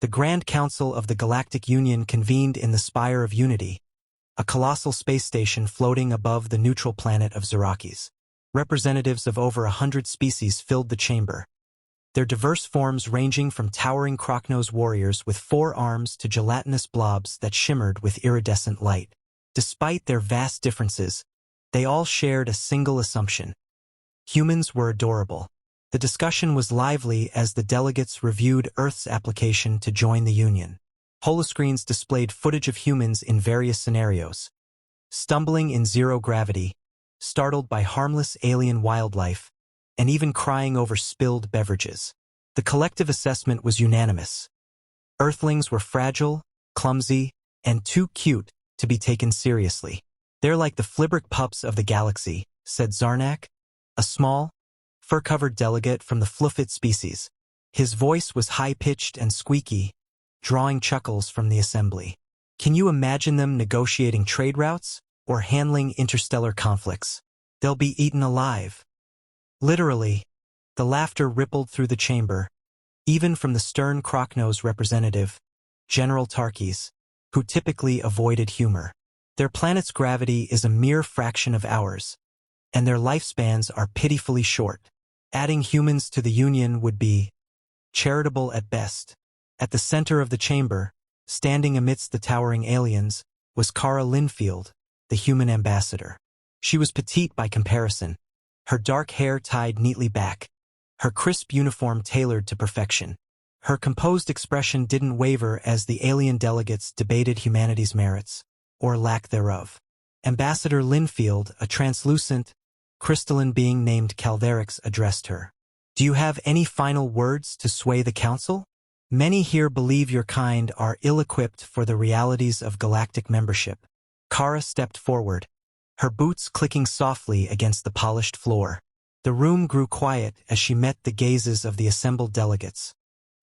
The Grand Council of the Galactic Union convened in the Spire of Unity, a colossal space station floating above the neutral planet of Zarakis. Representatives of over 100 species filled the chamber, their diverse forms ranging from towering croc-nosed warriors with 4 arms to gelatinous blobs that shimmered with iridescent light. Despite their vast differences, they all shared a single assumption: humans were adorable. The discussion was lively as the delegates reviewed Earth's application to join the Union. Holoscreens displayed footage of humans in various scenarios, stumbling in zero gravity, startled by harmless alien wildlife, and even crying over spilled beverages. The collective assessment was unanimous. Earthlings were fragile, clumsy, and too cute to be taken seriously. "They're like the Flibrick pups of the galaxy," said Zarnak, a small, fur-covered delegate from the Fluffit species. His voice was high-pitched and squeaky, drawing chuckles from the assembly. "Can you imagine them negotiating trade routes or handling interstellar conflicts? They'll be eaten alive." Literally, the laughter rippled through the chamber, even from the stern Croc-Nose representative, General Tarkis, who typically avoided humor. Their planet's gravity is a mere fraction of ours, and their lifespans are pitifully short. Adding humans to the Union would be charitable at best. At the center of the chamber, standing amidst the towering aliens, was Kara Linfield, the human ambassador. She was petite by comparison, her dark hair tied neatly back, her crisp uniform tailored to perfection. Her composed expression didn't waver as the alien delegates debated humanity's merits, or lack thereof. Ambassador Linfield, a translucent, crystalline being named Calderix, addressed her. "Do you have any final words to sway the council? Many here believe your kind are ill-equipped for the realities of galactic membership." Kara stepped forward, her boots clicking softly against the polished floor. The room grew quiet as she met the gazes of the assembled delegates,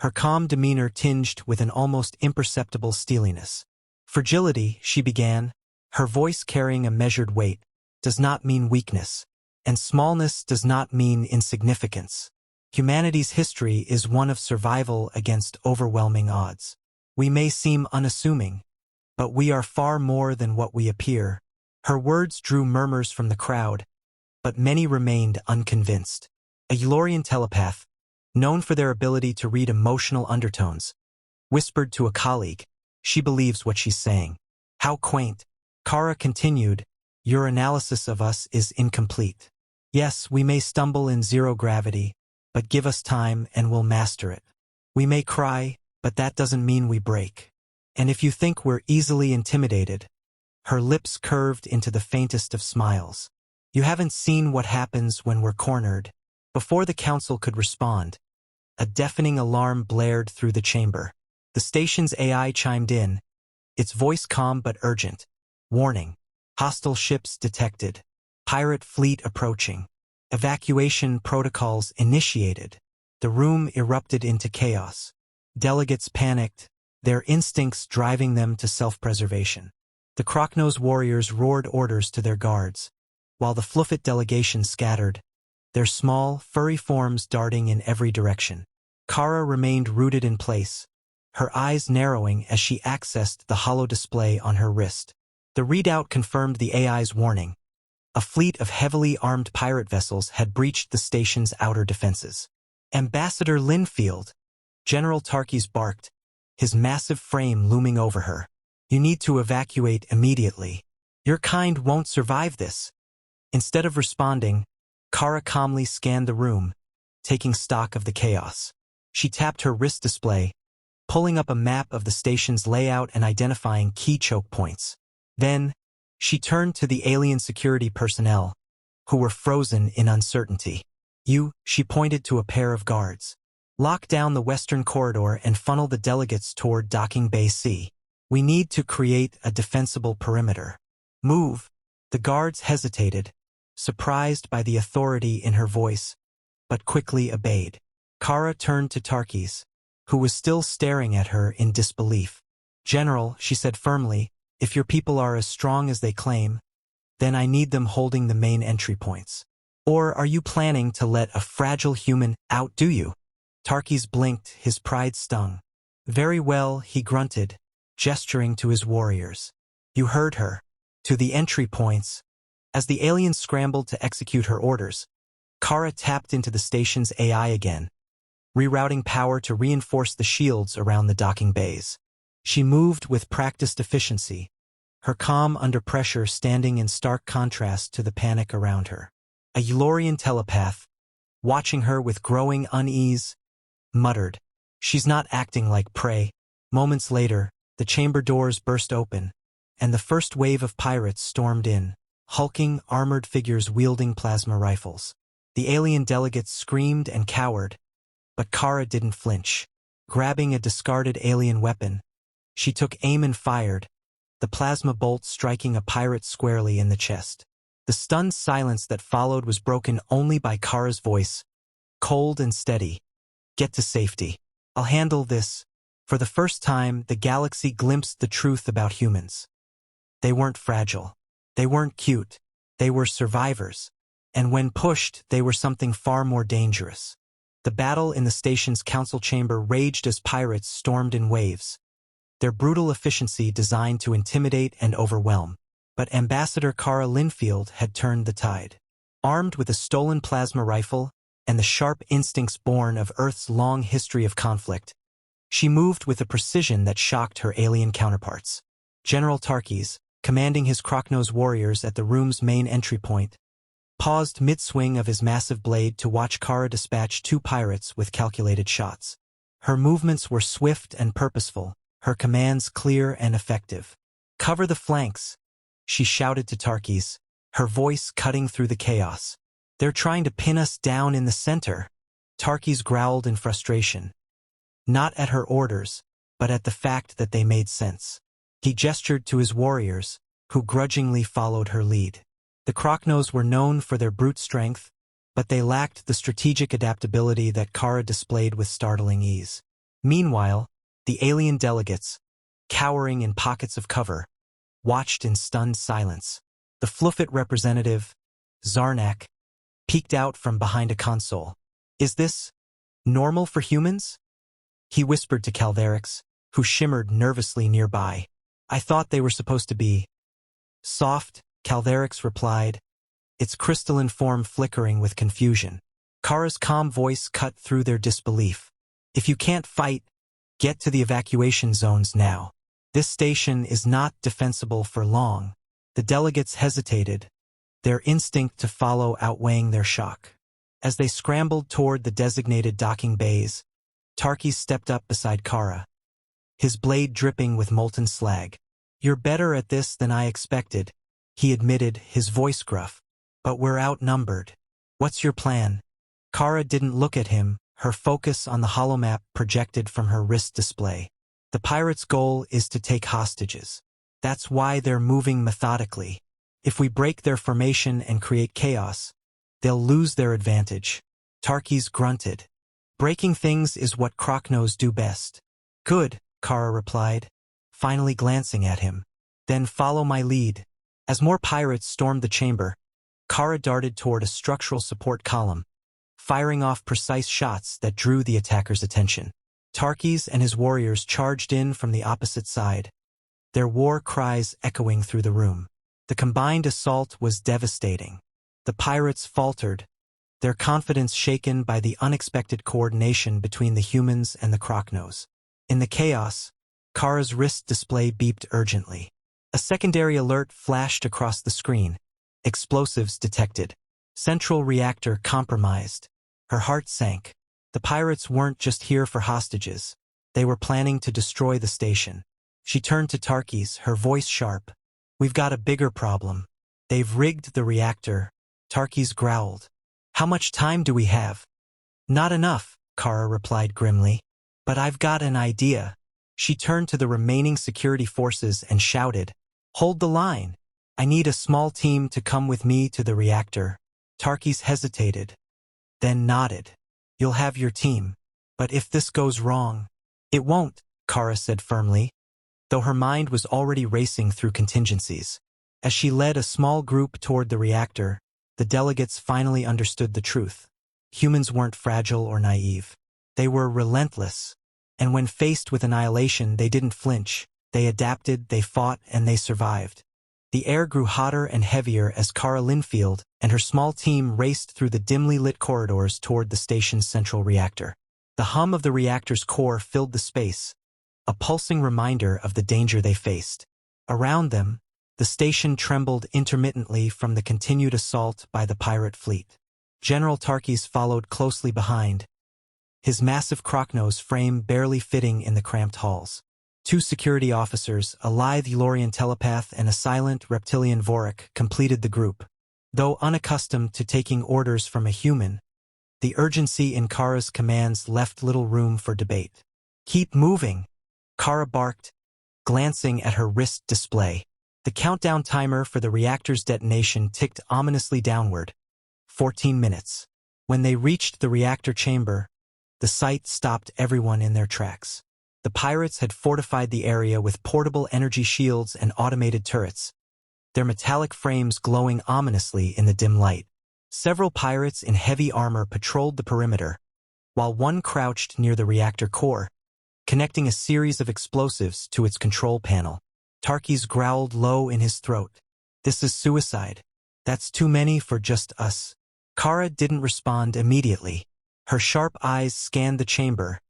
her calm demeanor tinged with an almost imperceptible steeliness. "Fragility," she began, her voice carrying a measured weight, "does not mean weakness, and smallness does not mean insignificance. Humanity's history is one of survival against overwhelming odds. We may seem unassuming, but we are far more than what we appear." Her words drew murmurs from the crowd, but many remained unconvinced. A Eulorian telepath, known for their ability to read emotional undertones, whispered to a colleague, "She believes what she's saying." "How quaint." Kara continued, "Your analysis of us is incomplete. Yes, we may stumble in zero gravity, but give us time and we'll master it. We may cry, but that doesn't mean we break. And if you think we're easily intimidated," her lips curved into the faintest of smiles, "you haven't seen what happens when we're cornered." Before the council could respond, a deafening alarm blared through the chamber. The station's AI chimed in, its voice calm but urgent. "Warning. Hostile ships detected. Pirate fleet approaching. Evacuation protocols initiated." The room erupted into chaos. Delegates panicked, their instincts driving them to self-preservation. The Croc-Nose warriors roared orders to their guards, while the Fluffit delegation scattered, their small, furry forms darting in every direction. Kara remained rooted in place, her eyes narrowing as she accessed the holo display on her wrist. The readout confirmed the AI's warning. A fleet of heavily armed pirate vessels had breached the station's outer defenses. "Ambassador Linfield," General Tarkis barked, his massive frame looming over her. "You need to evacuate immediately. Your kind won't survive this." Instead of responding, Kara calmly scanned the room, taking stock of the chaos. She tapped her wrist display, pulling up a map of the station's layout and identifying key choke points. Then, she turned to the alien security personnel, who were frozen in uncertainty. She pointed to a pair of guards. "Lock down the western corridor and funnel the delegates toward Docking Bay C. We need to create a defensible perimeter." "Move." The guards hesitated, surprised by the authority in her voice, but quickly obeyed. Kara turned to Tarkis, who was still staring at her in disbelief. "General," she said firmly, "if your people are as strong as they claim, then I need them holding the main entry points. Or are you planning to let a fragile human outdo you?" Tarkis blinked, his pride stung. Very well, he grunted, gesturing to his warriors. You heard her. To the entry points. As the aliens scrambled to execute her orders, Kara tapped into the station's AI again, rerouting power to reinforce the shields around the docking bays. She moved with practiced efficiency, her calm under pressure standing in stark contrast to the panic around her. A Eulorian telepath, watching her with growing unease, muttered, "She's not acting like prey." Moments later, the chamber doors burst open, and the first wave of pirates stormed in, hulking, armored figures wielding plasma rifles. The alien delegates screamed and cowered, but Kara didn't flinch. Grabbing a discarded alien weapon, she took aim and fired, the plasma bolt striking a pirate squarely in the chest. The stunned silence that followed was broken only by Kara's voice, cold and steady. "Get to safety. I'll handle this." For the first time, the galaxy glimpsed the truth about humans. They weren't fragile. They weren't cute. They were survivors. And when pushed, they were something far more dangerous. The battle in the station's council chamber raged as pirates stormed in waves, their brutal efficiency designed to intimidate and overwhelm. But Ambassador Kara Linfield had turned the tide. Armed with a stolen plasma rifle and the sharp instincts born of Earth's long history of conflict, she moved with a precision that shocked her alien counterparts. General Tarkis, commanding his Kroknos warriors at the room's main entry point, paused mid-swing of his massive blade to watch Kara dispatch two pirates with calculated shots. Her movements were swift and purposeful, her commands clear and effective. "Cover the flanks," she shouted to Tarkis, her voice cutting through the chaos. "They're trying to pin us down in the center." Tarkis growled in frustration, not at her orders, but at the fact that they made sense. He gestured to his warriors, who grudgingly followed her lead. The Kroknos were known for their brute strength, but they lacked the strategic adaptability that Kara displayed with startling ease. Meanwhile, the alien delegates, cowering in pockets of cover, watched in stunned silence. The Fluffit representative, Zarnak, peeked out from behind a console. "Is this normal for humans?" he whispered to Calvarix, who shimmered nervously nearby. "I thought they were supposed to be soft," Calvarix replied, its crystalline form flickering with confusion. Kara's calm voice cut through their disbelief. "If you can't fight, get to the evacuation zones now. This station is not defensible for long." The delegates hesitated, their instinct to follow outweighing their shock. As they scrambled toward the designated docking bays, Tarkis stepped up beside Kara, his blade dripping with molten slag. "You're better at this than I expected," he admitted, his voice gruff. "But we're outnumbered. What's your plan?" Kara didn't look at him, her focus on the holomap projected from her wrist display. "The pirates' goal is to take hostages. That's why they're moving methodically. If we break their formation and create chaos, they'll lose their advantage." Tarkis grunted. "Breaking things is what Kroknos do best." "Good," Kara replied, finally glancing at him. "Then follow my lead." As more pirates stormed the chamber, Kara darted toward a structural support column, firing off precise shots that drew the attacker's attention. Tarkis and his warriors charged in from the opposite side, their war cries echoing through the room. The combined assault was devastating. The pirates faltered, their confidence shaken by the unexpected coordination between the humans and the Kroknos. In the chaos, Kara's wrist display beeped urgently. A secondary alert flashed across the screen. Explosives detected. Central reactor compromised. Her heart sank. The pirates weren't just here for hostages. They were planning to destroy the station. She turned to Tarkis, her voice sharp. "We've got a bigger problem. They've rigged the reactor." Tarkis growled. "How much time do we have?" "Not enough," Kara replied grimly. "But I've got an idea." She turned to the remaining security forces and shouted, "Hold the line. I need a small team to come with me to the reactor." Tarkis hesitated, then nodded. "You'll have your team. But if this goes wrong..." "It won't," Kara said firmly, though her mind was already racing through contingencies. As she led a small group toward the reactor, the delegates finally understood the truth. Humans weren't fragile or naive. They were relentless. And when faced with annihilation, they didn't flinch. They adapted, they fought, and they survived. The air grew hotter and heavier as Kara Linfield and her small team raced through the dimly lit corridors toward the station's central reactor. The hum of the reactor's core filled the space, a pulsing reminder of the danger they faced. Around them, the station trembled intermittently from the continued assault by the pirate fleet. General Tarkis followed closely behind, his massive croc-nose frame barely fitting in the cramped halls. 2 security officers, a lithe Elorian telepath and a silent reptilian Vorik, completed the group. Though unaccustomed to taking orders from a human, the urgency in Kara's commands left little room for debate. "Keep moving," Kara barked, glancing at her wrist display. The countdown timer for the reactor's detonation ticked ominously downward. 14 minutes. When they reached the reactor chamber, the sight stopped everyone in their tracks. The pirates had fortified the area with portable energy shields and automated turrets, their metallic frames glowing ominously in the dim light. Several pirates in heavy armor patrolled the perimeter, while one crouched near the reactor core, connecting a series of explosives to its control panel. Tarkis growled low in his throat. "This is suicide. That's too many for just us." Kara didn't respond immediately. Her sharp eyes scanned the chamber,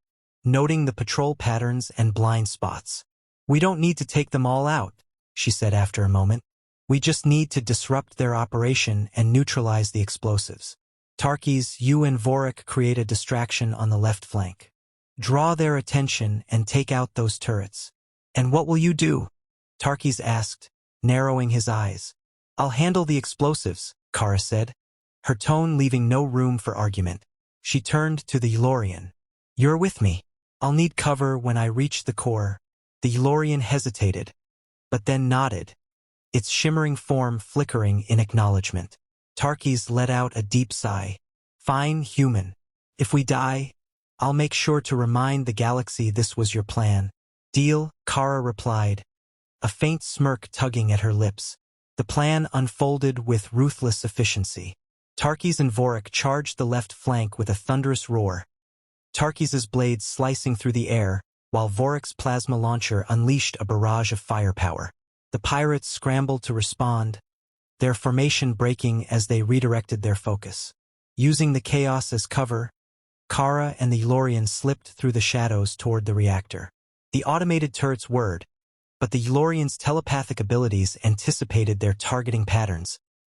noting the patrol patterns and blind spots. "We don't need to take them all out," she said after a moment. "We just need to disrupt their operation and neutralize the explosives. Tarkis, you and Vorik create a distraction on the left flank. Draw their attention and take out those turrets." "And what will you do?" Tarkis asked, narrowing his eyes. "I'll handle the explosives," Kara said, her tone leaving no room for argument. She turned to the Elorian. "You're with me. I'll need cover when I reach the core." The Elorian hesitated, but then nodded, its shimmering form flickering in acknowledgement. Tarkis let out a deep sigh. "Fine, human. If we die, I'll make sure to remind the galaxy this was your plan." "Deal," Kara replied, a faint smirk tugging at her lips. The plan unfolded with ruthless efficiency. Tarkis and Vorik charged the left flank with a thunderous roar, Tarkis' blades slicing through the air, while Vorik's plasma launcher unleashed a barrage of firepower. The pirates scrambled to respond, their formation breaking as they redirected their focus. Using the chaos as cover, Kara and the Elorian slipped through the shadows toward the reactor. The automated turrets whirred, but the Elorians' telepathic abilities anticipated their targeting patterns,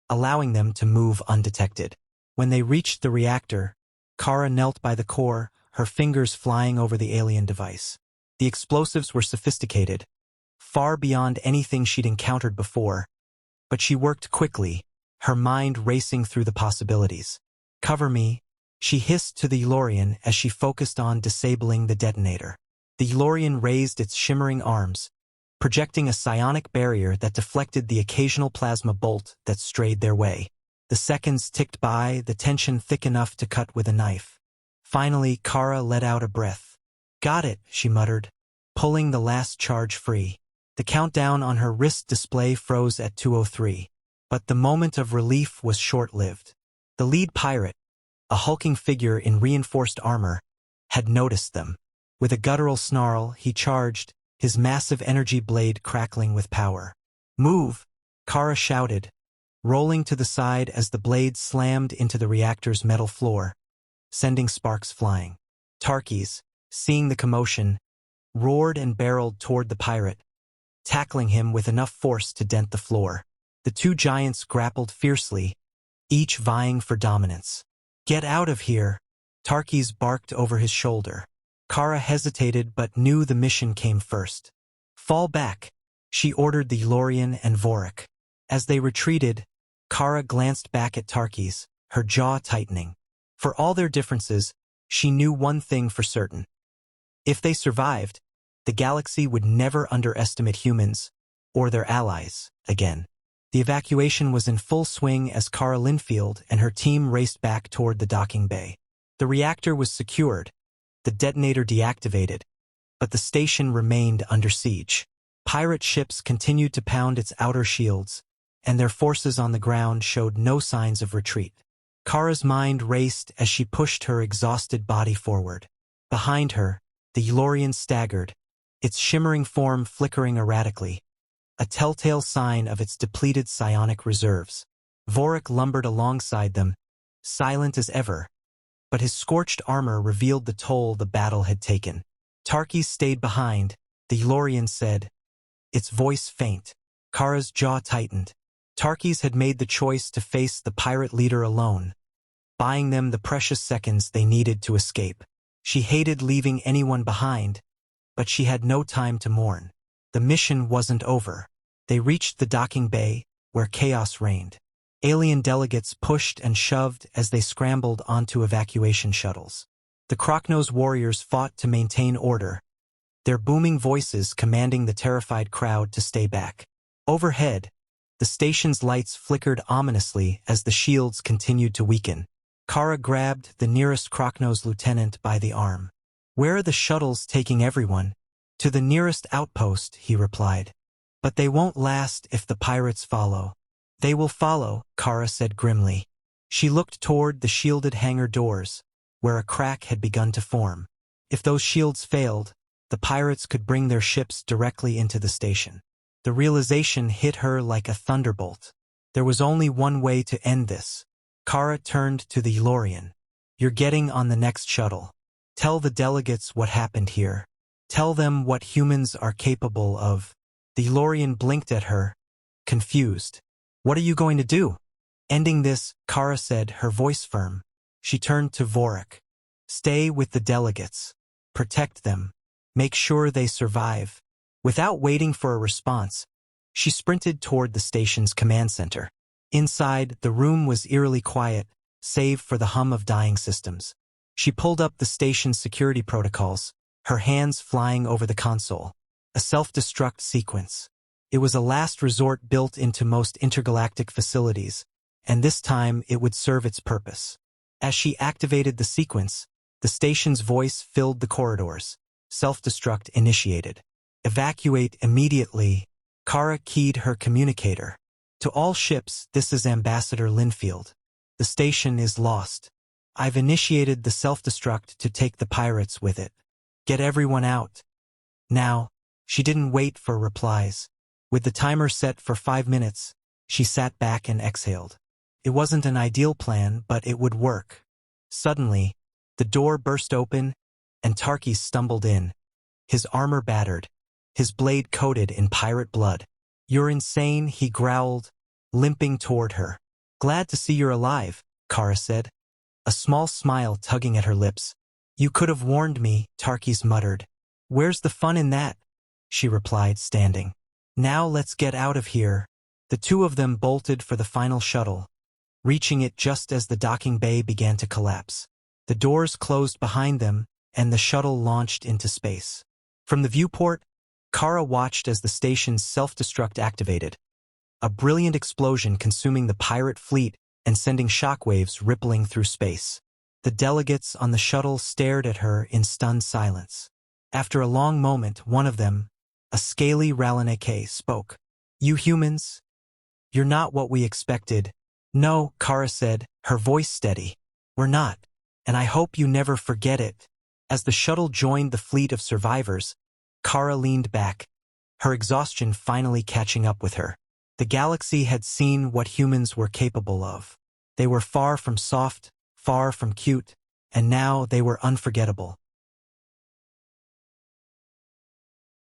allowing them to move undetected. When they reached the reactor, Kara knelt by the core, her fingers flying over the alien device. The explosives were sophisticated, far beyond anything she'd encountered before, but she worked quickly, her mind racing through the possibilities. "Cover me," she hissed to the Elorian as she focused on disabling the detonator. The Elorian raised its shimmering arms, projecting a psionic barrier that deflected the occasional plasma bolt that strayed their way. The seconds ticked by, the tension thick enough to cut with a knife. Finally, Kara let out a breath. "Got it," she muttered, pulling the last charge free. The countdown on her wrist display froze at 2:03. But the moment of relief was short-lived. The lead pirate, a hulking figure in reinforced armor, had noticed them. With a guttural snarl, he charged, his massive energy blade crackling with power. "Move!" Kara shouted, rolling to the side as the blade slammed into the reactor's metal floor, sending sparks flying. Tarkis, seeing the commotion, roared and barreled toward the pirate, tackling him with enough force to dent the floor. The two giants grappled fiercely, each vying for dominance. "Get out of here!" Tarkis barked over his shoulder. Kara hesitated but knew the mission came first. "Fall back," she ordered the Elorian and Vorik. As they retreated, Kara glanced back at Tarkis, her jaw tightening. For all their differences, she knew one thing for certain. If they survived, the galaxy would never underestimate humans, or their allies, again. The evacuation was in full swing as Kara Linfield and her team raced back toward the docking bay. The reactor was secured, the detonator deactivated, but the station remained under siege. Pirate ships continued to pound its outer shields, and their forces on the ground showed no signs of retreat. Kara's mind raced as she pushed her exhausted body forward. Behind her, The Yulorian staggered, its shimmering form flickering erratically, a telltale sign of its depleted psionic reserves. Vorik lumbered alongside them, silent as ever, but his scorched armor revealed the toll the battle had taken. Tarkis stayed behind, the Yulorian said, its voice faint. Kara's jaw tightened. Tarkis had made the choice to face the pirate leader alone, buying them the precious seconds they needed to escape. She hated leaving anyone behind, but she had no time to mourn. The mission wasn't over. They reached the docking bay, where chaos reigned. Alien delegates pushed and shoved as they scrambled onto evacuation shuttles. The Kroknos warriors fought to maintain order, their booming voices commanding the terrified crowd to stay back. Overhead, the station's lights flickered ominously as the shields continued to weaken. Kara grabbed the nearest Kroknos lieutenant by the arm. "Where are the shuttles taking everyone?" "To the nearest outpost," he replied. "But they won't last if the pirates follow." "They will follow," Kara said grimly. She looked toward the shielded hangar doors, where a crack had begun to form. If those shields failed, the pirates could bring their ships directly into the station. The realization hit her like a thunderbolt. There was only one way to end this. Kara turned to the Yulorian. "You're getting on the next shuttle. Tell the delegates what happened here. Tell them what humans are capable of." The Yulorian blinked at her, confused. "What are you going to do?" "Ending this," Kara said, her voice firm. She turned to Vorik. "Stay with the delegates. Protect them. Make sure they survive." Without waiting for a response, she sprinted toward the station's command center. Inside, the room was eerily quiet, save for the hum of dying systems. She pulled up the station's security protocols, her hands flying over the console. A self-destruct sequence. It was a last resort built into most intergalactic facilities, and this time it would serve its purpose. As she activated the sequence, the station's voice filled the corridors. Self-destruct initiated. "Evacuate immediately." Kara keyed her communicator. "To all ships, this is Ambassador Linfield. The station is lost. I've initiated the self-destruct to take the pirates with it. Get everyone out. Now." She didn't wait for replies. With the timer set for 5 minutes, she sat back and exhaled. It wasn't an ideal plan, but it would work. Suddenly, the door burst open, and Tarkis stumbled in, his armor battered, his blade coated in pirate blood. "You're insane," he growled, limping toward her. "Glad to see you're alive," Kara said, a small smile tugging at her lips. "You could have warned me," Tarkis muttered. "Where's the fun in that?" she replied, standing. "Now let's get out of here." The two of them bolted for the final shuttle, reaching it just as the docking bay began to collapse. The doors closed behind them, and the shuttle launched into space. From the viewport, Kara watched as the station's self-destruct activated, a brilliant explosion consuming the pirate fleet and sending shockwaves rippling through space. The delegates on the shuttle stared at her in stunned silence. After a long moment, one of them, a scaly Ralaneke, spoke. "You humans? You're not what we expected." "No," Kara said, her voice steady. "We're not, and I hope you never forget it." As the shuttle joined the fleet of survivors, Kara leaned back, her exhaustion finally catching up with her. The galaxy had seen what humans were capable of. They were far from soft, far from cute, and now they were unforgettable.